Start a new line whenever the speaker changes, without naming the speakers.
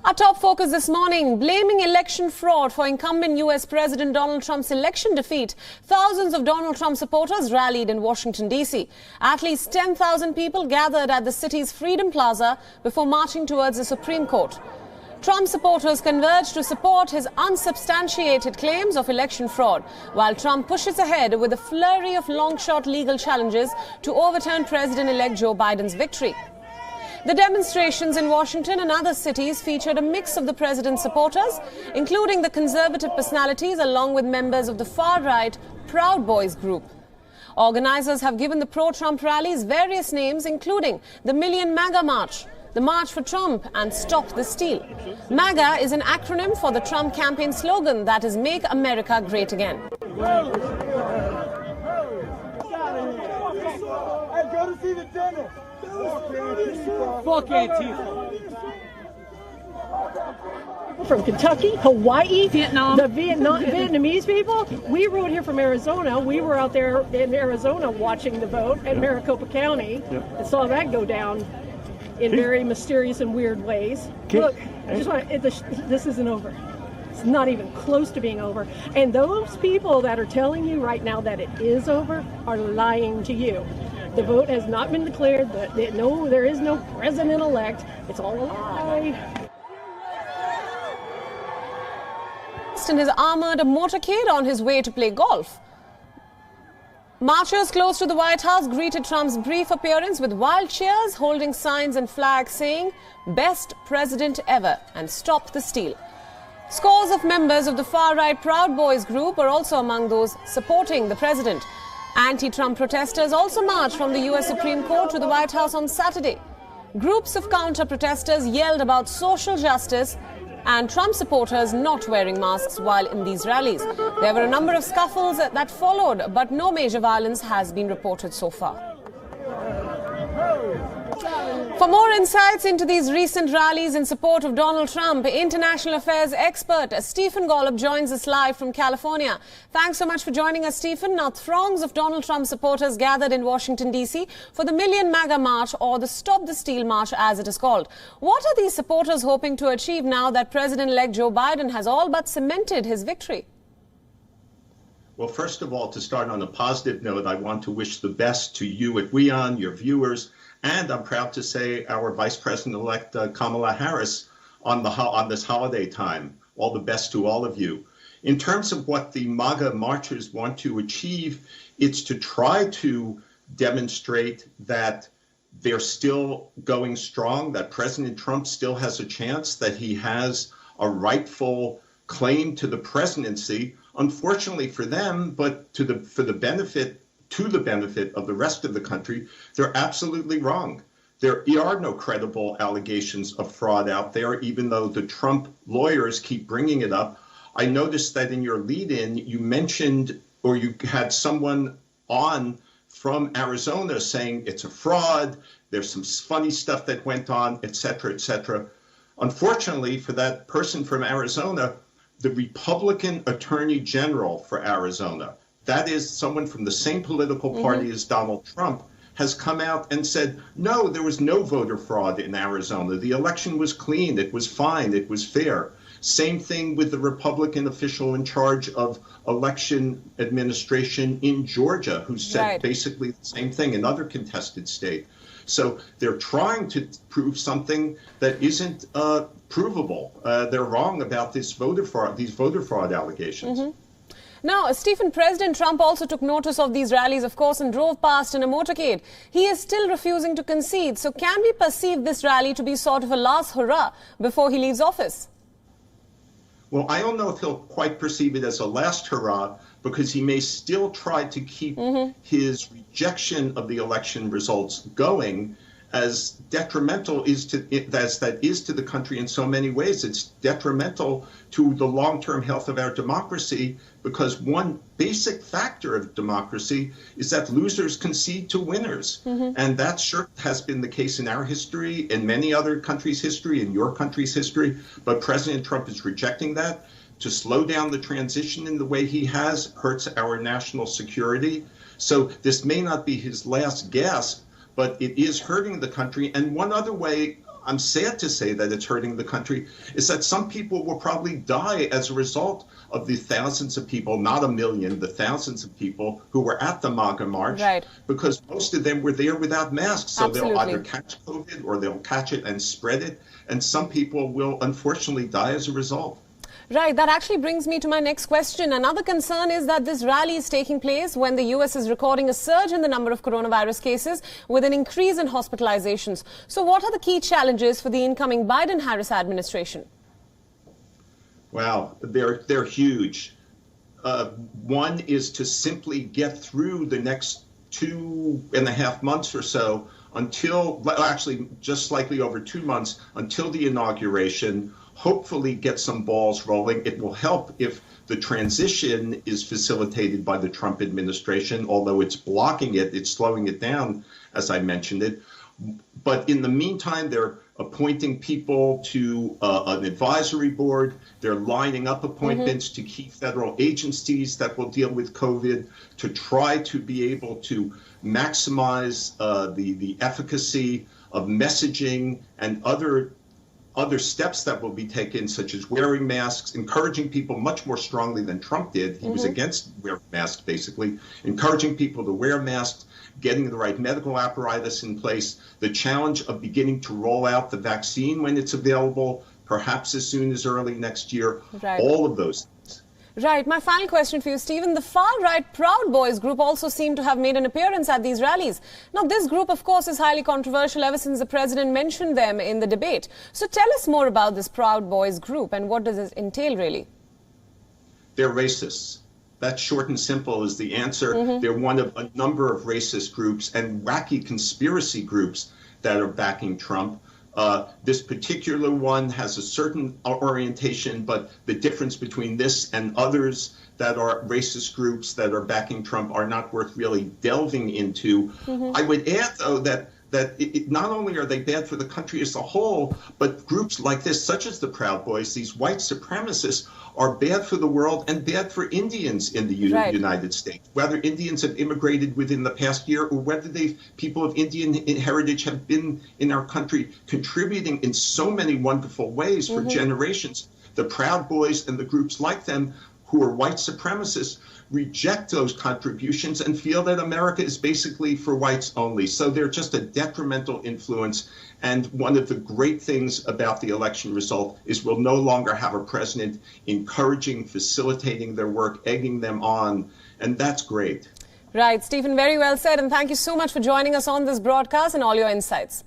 Our top focus this morning, blaming election fraud for incumbent U.S. President Donald Trump's election defeat. Thousands of Donald Trump supporters rallied in Washington, D.C. At least 10,000 people gathered at the city's Freedom Plaza before marching towards the Supreme Court. Trump supporters converged to support his unsubstantiated claims of election fraud, while Trump pushes ahead with a flurry of long-shot legal challenges to overturn President-elect Joe Biden's victory. The demonstrations in Washington and other cities featured a mix of the president's supporters, including the conservative personalities along with members of the far-right Proud Boys group. Organizers have given the pro-Trump rallies various names, including the Million MAGA March, the March for Trump, and Stop the Steal. MAGA is an acronym for the Trump campaign slogan that is Make America Great Again.
Hey, go to see the dentist.
Fuck Antifa.
From Kentucky, Hawaii,
Vietnam.
the Vietnamese people. We rode here from Arizona. We were out there in Arizona watching the vote at Maricopa County and saw that go down in very mysterious and weird ways. Look, I just want this isn't over. It's not even close to being over. And those people that are telling you right now that it is over are lying to you. The vote has not been declared. There is no president-elect. It's all a lie.
In his armored motorcade on his way to play golf. Marchers close to the White House greeted Trump's brief appearance with wild cheers, holding signs and flags saying, "Best President Ever" and "Stop the Steal." Scores of members of the far-right Proud Boys group are also among those supporting the president. Anti-Trump protesters also marched from the U.S. Supreme Court to the White House on Saturday. Groups of counter-protesters yelled about social justice and Trump supporters not wearing masks while in these rallies. There were a number of scuffles that followed, but no major violence has been reported so far. For more insights into these recent rallies in support of Donald Trump, international affairs expert Stephen Golub joins us live from California. Thanks so much for joining us, Stephen. Now, throngs of Donald Trump supporters gathered in Washington, D.C. for the Million MAGA March, or the Stop the Steal March as it is called. What are these supporters hoping to achieve now that President-elect Joe Biden has all but cemented his victory?
Well, first of all, to start on a positive note, I want to wish the best to you at WION, your viewers, and I'm proud to say our Vice President-elect Kamala Harris on this holiday time. All the best to all of you. In terms of what the MAGA marchers want to achieve, it's to try to demonstrate that they're still going strong, that President Trump still has a chance, that he has a rightful claim to the presidency. Unfortunately for them, but to the benefit of the rest of the country, they're absolutely wrong. There are no credible allegations of fraud out there, even though the Trump lawyers keep bringing it up. I noticed that in your lead-in, you mentioned, or you had someone on from Arizona saying it's a fraud, there's some funny stuff that went on, et cetera, et cetera. Unfortunately for that person from Arizona, the Republican Attorney General for Arizona, that is someone from the same political party as Donald Trump, has come out and said, no, there was no voter fraud in Arizona. The election was clean. It was fine. It was fair. Same thing with the Republican official in charge of election administration in Georgia, who said basically the same thing, another contested state. So they're trying to prove something that isn't provable. They're wrong about these voter fraud allegations.
Now, Stephen, President Trump also took notice of these rallies, of course, and drove past in a motorcade. He is still refusing to concede. So can we perceive this rally to be sort of a last hurrah before he leaves office?
Well, I don't know if he'll quite perceive it as a last hurrah, because he may still try to keep his rejection of the election results going, as detrimental as that is to the country in so many ways. It's detrimental to the long-term health of our democracy, because one basic factor of democracy is that losers concede to winners. And that sure has been the case in our history, in many other countries' history, in your country's history. But President Trump is rejecting that. To slow down the transition in the way he has hurts our national security. So this may not be his last gasp, but it is hurting the country. And one other way I'm sad to say that it's hurting the country, is that some people will probably die as a result of the thousands of people, not a million, the thousands of people who were at the MAGA march,
right,
because most of them were there without masks. So
absolutely,
they'll either catch COVID or they'll catch it and spread it. And some people will unfortunately die as a result.
Right, that actually brings me to my next question. Another concern is that this rally is taking place when the US is recording a surge in the number of coronavirus cases with an increase in hospitalizations. So what are the key challenges for the incoming Biden-Harris administration?
Wow, they're huge. One is to simply get through the next 2.5 months or so until, actually just slightly over 2 months, until the inauguration, hopefully get some balls rolling. It will help if the transition is facilitated by the Trump administration, although it's blocking it, it's slowing it down, as I mentioned it. But in the meantime, they're appointing people to an advisory board. They're lining up appointments to key federal agencies that will deal with COVID to try to be able to maximize the efficacy of messaging and other steps that will be taken, such as wearing masks, encouraging people much more strongly than Trump did. He was against wearing masks, basically, encouraging people to wear masks, getting the right medical apparatus in place, the challenge of beginning to roll out the vaccine when it's available, perhaps as soon as early next year,
right,
all of those things.
Right. My final question for you, Stephen. The far-right Proud Boys group also seem to have made an appearance at these rallies. Now, this group, of course, is highly controversial ever since the president mentioned them in the debate. So tell us more about this Proud Boys group and what does it entail, really?
They're racists. That short and simple is the answer. They're one of a number of racist groups and wacky conspiracy groups that are backing Trump. This particular one has a certain orientation, but the difference between this and others that are racist groups that are backing Trump are not worth really delving into. I would add, though, that not only are they bad for the country as a whole, but groups like this, such as the Proud Boys, these white supremacists, are bad for the world and bad for Indians in the United States. Whether Indians have immigrated within the past year or whether people of Indian heritage have been in our country contributing in so many wonderful ways for generations. The Proud Boys and the groups like them who are white supremacists reject those contributions and feel that America is basically for whites only. So they're just a detrimental influence. And one of the great things about the election result is we'll no longer have a president encouraging, facilitating their work, egging them on. And that's great.
Right. Stephen, very well said. And thank you so much for joining us on this broadcast and all your insights.